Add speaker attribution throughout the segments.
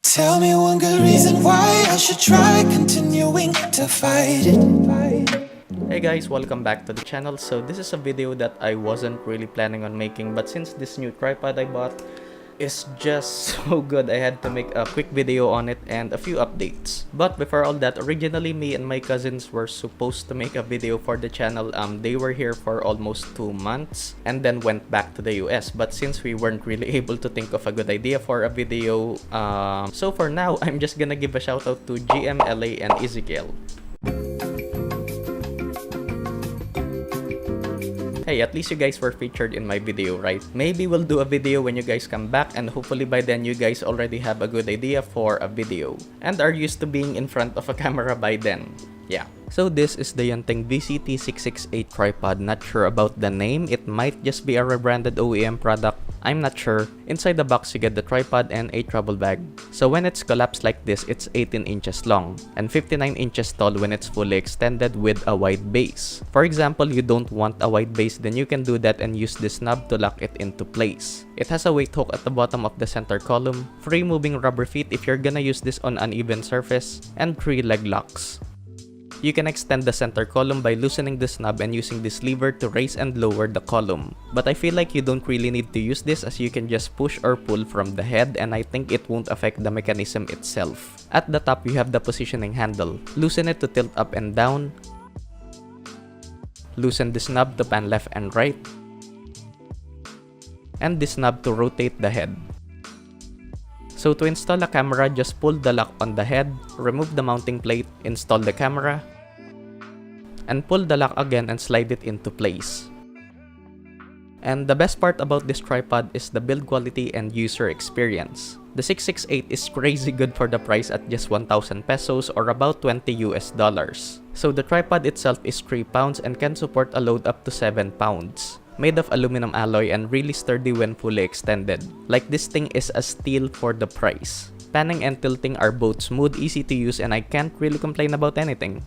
Speaker 1: Tell me one good reason why I should try continuing to fight it.
Speaker 2: Hey guys, welcome back to the channel. So this is a video that I wasn't really planning on making, but since this new tripod I bought is just so good, I had to make a quick video on it and a few updates. But before all that, originally me and my cousins were supposed to make a video for the channel. They were here for almost 2 months and then went back to the US. But since we weren't really able to think of a good idea for a video, so for now, I'm just gonna give a shout out to GMLA and Ezekiel. Hey, at least you guys were featured in my video, right? Maybe we'll do a video when you guys come back, and hopefully by then you guys already have a good idea for a video and are used to being in front of a camera by then. Yeah. So this is the Yunteng VCT-668 tripod. Not sure about the name. It might just be a rebranded OEM product. I'm not sure. Inside the box you get the tripod and a travel bag. So when it's collapsed like this, it's 18 inches long and 59 inches tall when it's fully extended with a wide base. For example, you don't want a wide base, then you can do that and use this knob to lock it into place. It has a weight hook at the bottom of the center column, free moving rubber feet if you're gonna use this on uneven surface, and 3 leg locks. You can extend the center column by loosening this knob and using this lever to raise and lower the column. But I feel like you don't really need to use this, as you can just push or pull from the head, and I think it won't affect the mechanism itself. At the top you have the positioning handle. Loosen it to tilt up and down. Loosen this knob to pan left and right. And this knob to rotate the head. So to install a camera, just pull the lock on the head, remove the mounting plate, install the camera, and pull the lock again and slide it into place. And the best part about this tripod is the build quality and user experience. The 668 is crazy good for the price at just 1,000 pesos or about $20 US. So the tripod itself is 3 pounds and can support a load up to 7 pounds. Made of aluminum alloy and really sturdy when fully extended. Like, this thing is a steal for the price. Panning and tilting are both smooth, easy to use, and I can't really complain about anything.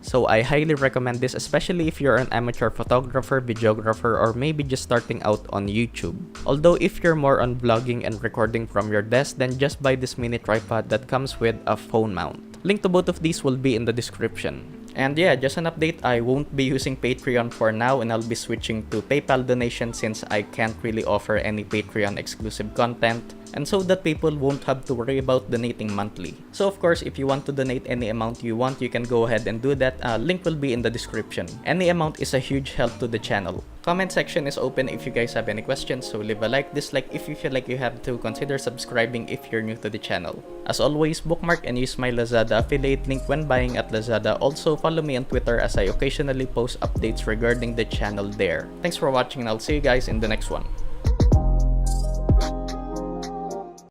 Speaker 2: So I highly recommend this, especially if you're an amateur photographer, videographer, or maybe just starting out on YouTube. Although if you're more on vlogging and recording from your desk, then just buy this mini tripod that comes with a phone mount. Link to both of these will be in the description. And yeah, just an update, I won't be using Patreon for now, and I'll be switching to PayPal donation since I can't really offer any Patreon exclusive content, and so that people won't have to worry about donating monthly. So of course, if you want to donate any amount you want, you can go ahead and do that. Link will be in the description. Any amount is a huge help to the channel. Comment section is open if you guys have any questions, so leave a like, dislike if you feel like you have to. Consider subscribing if you're new to the channel. As always, bookmark and use my Lazada affiliate link when buying at Lazada. Also, follow me on Twitter as I occasionally post updates regarding the channel there. Thanks for watching, and I'll see you guys in the next one.